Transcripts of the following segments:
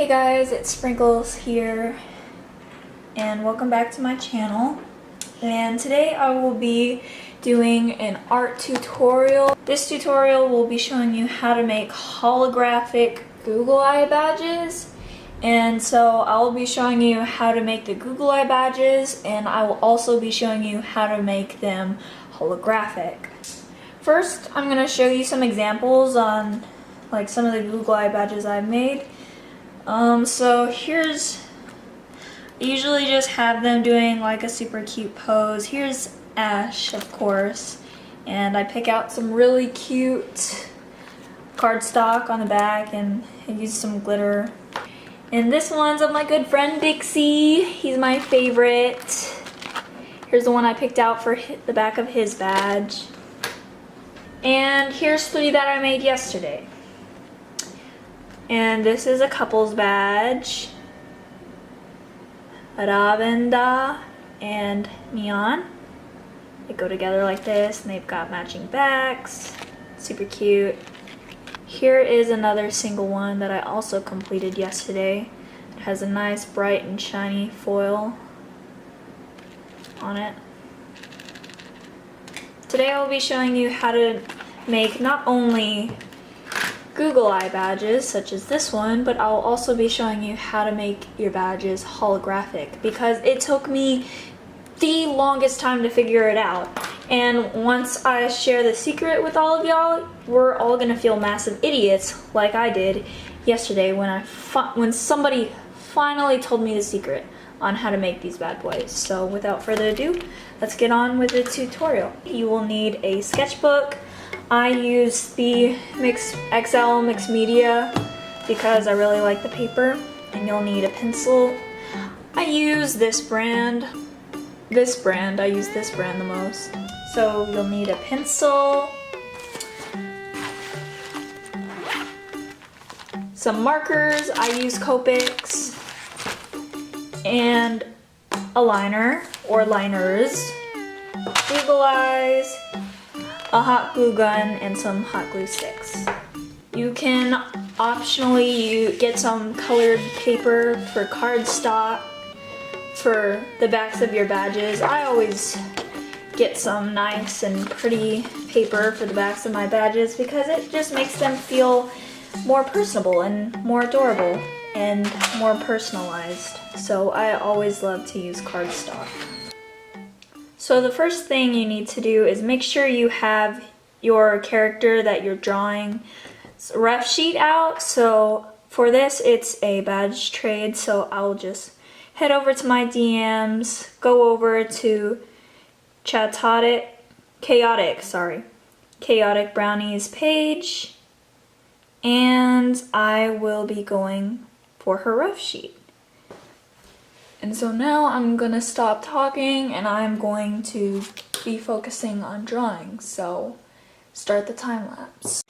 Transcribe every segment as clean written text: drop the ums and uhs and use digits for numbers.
Hey guys, it's Sprinkles here and welcome back to my channel. And today I will be doing an art tutorial. This tutorial will be showing you how to make holographic Google Eye badges. And so I will be showing you how to make the Google Eye badges, and I will also be showing you how to make them holographic. First, I'm going to show you some examples on like some of the Google Eye badges I've made. So here's, I usually just have them doing like a super cute pose. Here's Ash, of course, and I pick out some really cute cardstock on the back and I use some glitter. And this one's of my good friend Dixie. He's my favorite. Here's the one I picked out for the back of his badge. And here's 3 that I made yesterday. And this is a couple's badge. Ravenda and Neon. They go together like this and they've got matching backs. Super cute. Here is another single one that I also completed yesterday. It has a nice bright and shiny foil on it. Today I will be showing you how to make not only Google Eye badges such as this one, but I'll also be showing you how to make your badges holographic, because it took me the longest time to figure it out. And once I share the secret with all of y'all, we're all gonna feel massive idiots like I did yesterday when somebody finally told me the secret on how to make these bad boys. So without further ado, let's get on with the tutorial. You will need a sketchbook. I use the XL Mixed Media because I really like the paper. And you'll need a pencil. I use this brand. I use this brand the most. So you'll need a pencil, some markers. I use Copics, and a liner or liners, Google Eyes, a hot glue gun, and some hot glue sticks. You can optionally get some colored paper for cardstock for the backs of your badges. I always get some nice and pretty paper for the backs of my badges because it just makes them feel more personable and more adorable and more personalized. So I always love to use cardstock. So the first thing you need to do is make sure you have your character that you're drawing rough sheet out. So for this, it's a badge trade. So I'll just head over to my DMs, go over to Chaotic Brownies page, and I will be going for her rough sheet. And so now I'm gonna stop talking and I'm going to be focusing on drawing. So start the time lapse.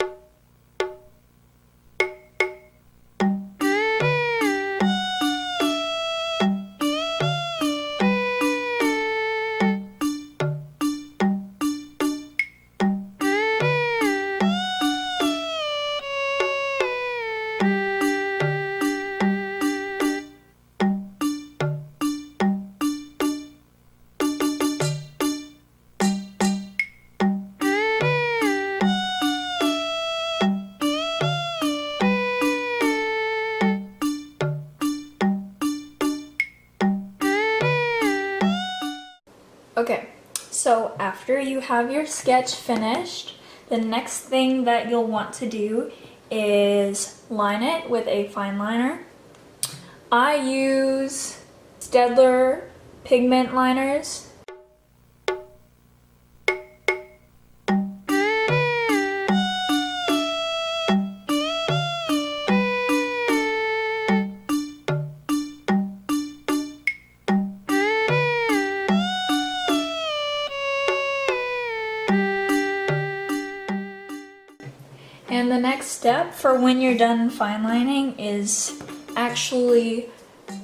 Okay, so after you have your sketch finished, the next thing that you'll want to do is line it with a fine liner. I use Staedtler pigment liners. And the next step for when you're done fine lining is actually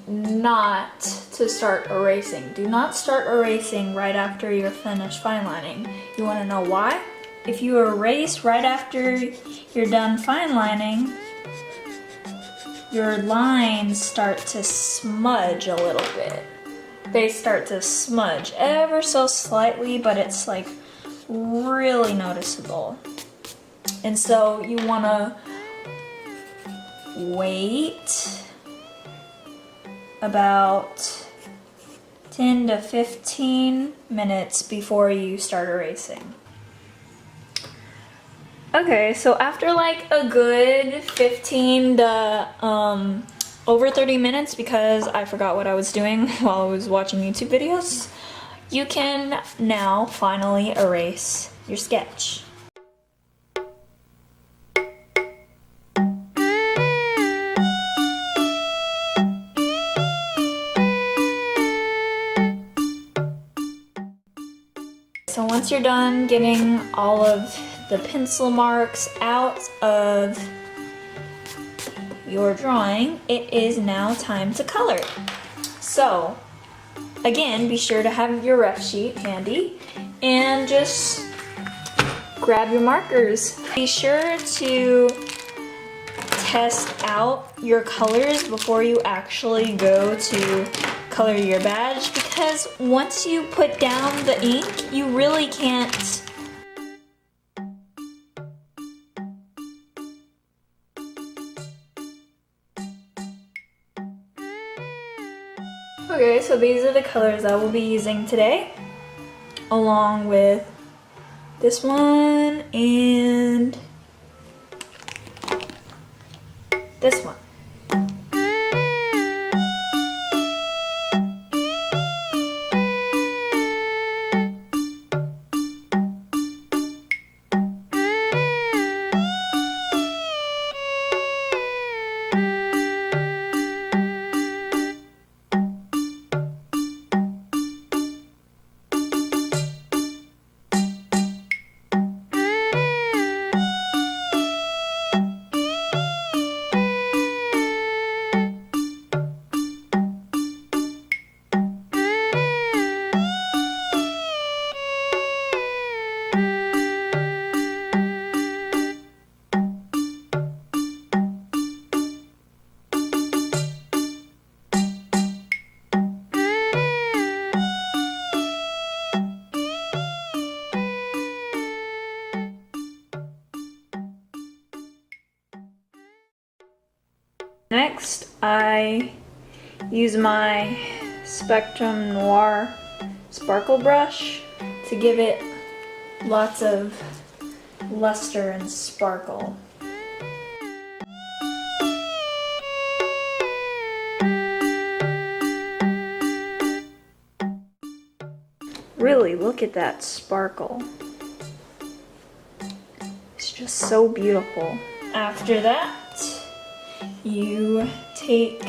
not to start erasing. Do not start erasing right after you're finished fine lining. You want to know why? If you erase right after you're done fine lining, your lines start to smudge a little bit. They start to smudge ever so slightly, but it's like really noticeable. And so you wanna wait about 10 to 15 minutes before you start erasing. Okay, so after like a good 15 to over 30 minutes, because I forgot what I was doing while I was watching YouTube videos, you can now finally erase your sketch. So once you're done getting all of the pencil marks out of your drawing, it is now time to color. So again, be sure to have your ref sheet handy and just grab your markers. Be sure to test out your colors before you actually go to color your badge, because once you put down the ink, you really can't Okay, so these are the colors I will be using today, along with this one and this one. Next, I use my Spectrum Noir sparkle brush to give it lots of luster and sparkle. Really, look at that sparkle. It's just so beautiful. After that, you take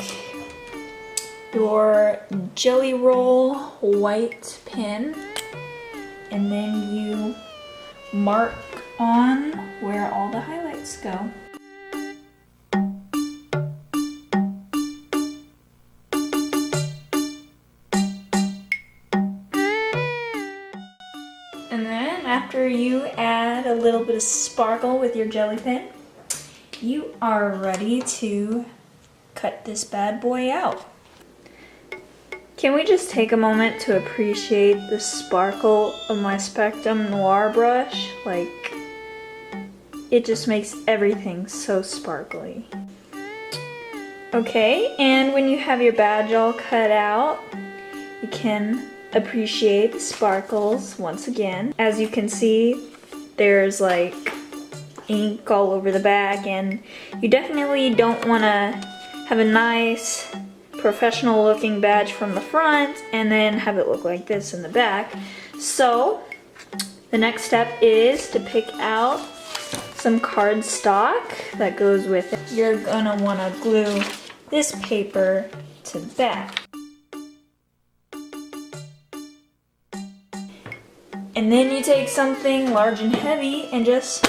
your Jelly Roll white pen and then you mark on where all the highlights go. And then after you add a little bit of sparkle with your jelly pen, you are ready to cut this bad boy out. Can we just take a moment to appreciate the sparkle of my Spectrum Noir brush? Like, it just makes everything so sparkly. Okay, and when you have your badge all cut out, you can appreciate the sparkles once again. As you can see, there's like ink all over the back, and you definitely don't want to have a nice professional looking badge from the front and then have it look like this in the back. So the next step is to pick out some cardstock that goes with it. You're gonna want to glue this paper to the back. And then you take something large and heavy and just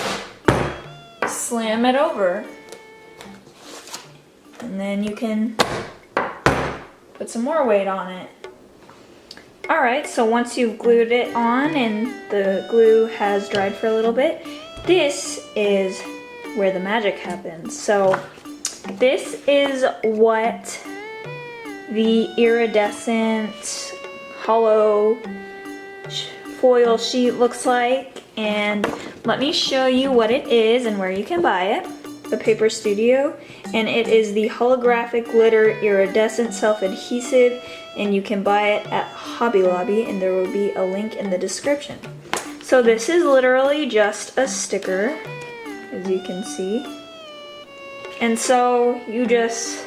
slam it over. And then you can put some more weight on it. Alright, so once you've glued it on and the glue has dried for a little bit, this is where the magic happens. So this is what the iridescent hollow foil sheet looks like, and let me show you what it is and where you can buy it. The Paper Studio, and it is the holographic glitter iridescent self-adhesive, and you can buy it at Hobby Lobby, and there will be a link in the description. So this is literally just a sticker, as you can see. And so you just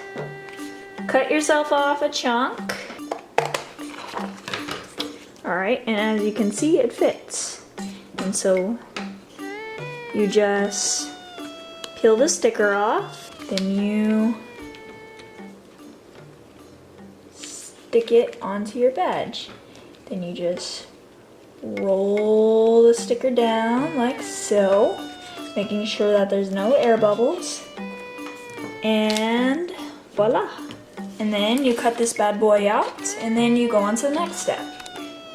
cut yourself off a chunk. Alright, and as you can see, it fits. And so you just peel the sticker off, then you stick it onto your badge. Then you just roll the sticker down like so, making sure that there's no air bubbles. And voila. And then you cut this bad boy out, and then you go on to the next step.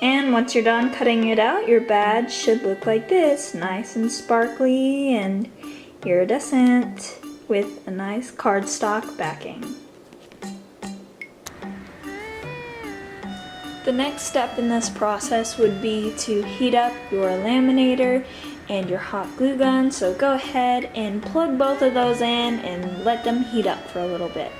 And once you're done cutting it out, your badge should look like this, nice and sparkly and iridescent with a nice cardstock backing. The next step in this process would be to heat up your laminator and your hot glue gun, so go ahead and plug both of those in and let them heat up for a little bit.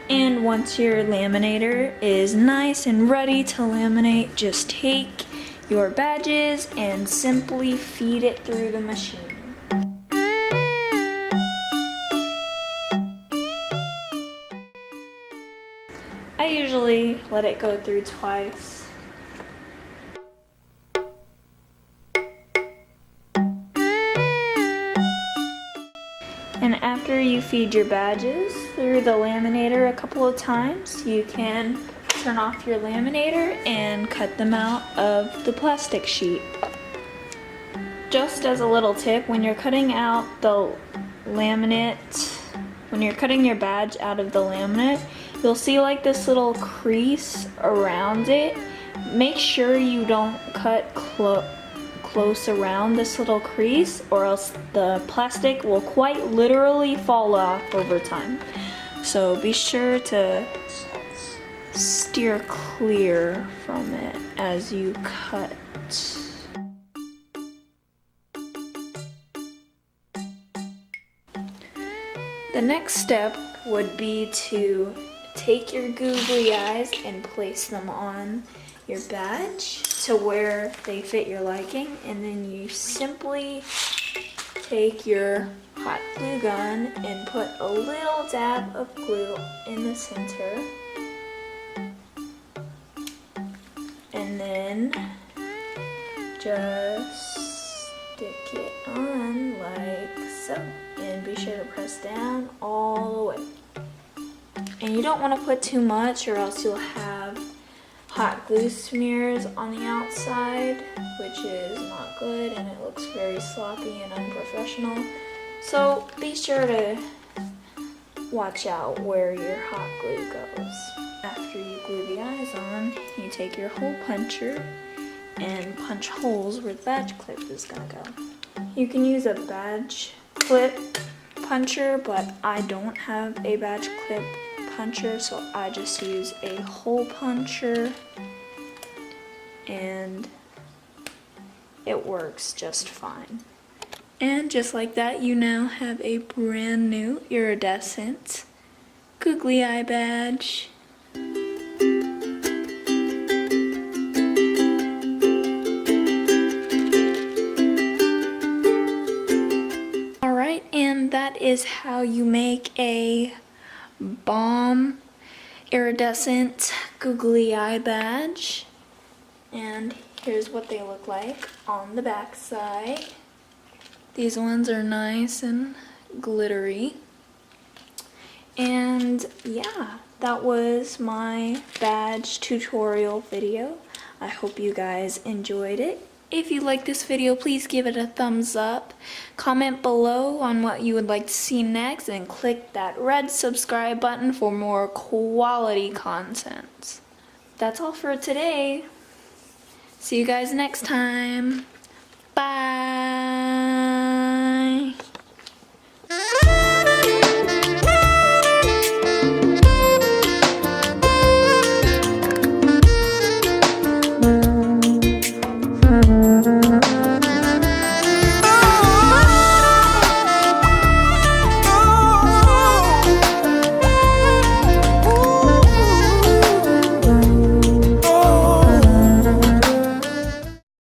And once your laminator is nice and ready to laminate, just take your badges and simply feed it through the machine. I usually let it go through twice. And after you feed your badges through the laminator a couple of times, you can turn off your laminator and cut them out of the plastic sheet. Just as a little tip, when you're cutting out the laminate, when you're cutting your badge out of the laminate, you'll see like this little crease around it. Make sure you don't cut close around this little crease, or else the plastic will quite literally fall off over time. So be sure to steer clear from it as you cut. The next step would be to take your googly eyes and place them on your badge to where they fit your liking, and then you simply take your hot glue gun and put a little dab of glue in the center, and then just stick it on like so, and be sure to press down all the way. And you don't want to put too much, or else you'll have hot glue smears on the outside, which is not good, and it looks very sloppy and unprofessional. So be sure to watch out where your hot glue goes. After you glue the eyes on, you take your hole puncher and punch holes where the badge clip is gonna go. You can use a badge clip puncher, but I don't have a badge clip puncher, so I just use a hole puncher, and it works just fine. And just like that, you now have a brand new iridescent googly eye badge. Alright, and that is how you make a bomb iridescent googly eye badge. And here's what they look like on the back side. These ones are nice and glittery. And yeah, that was my badge tutorial video. I hope you guys enjoyed it. If you like this video, please give it a thumbs up. Comment below on what you would like to see next, and click that red subscribe button for more quality content. That's all for today. See you guys next time. Bye.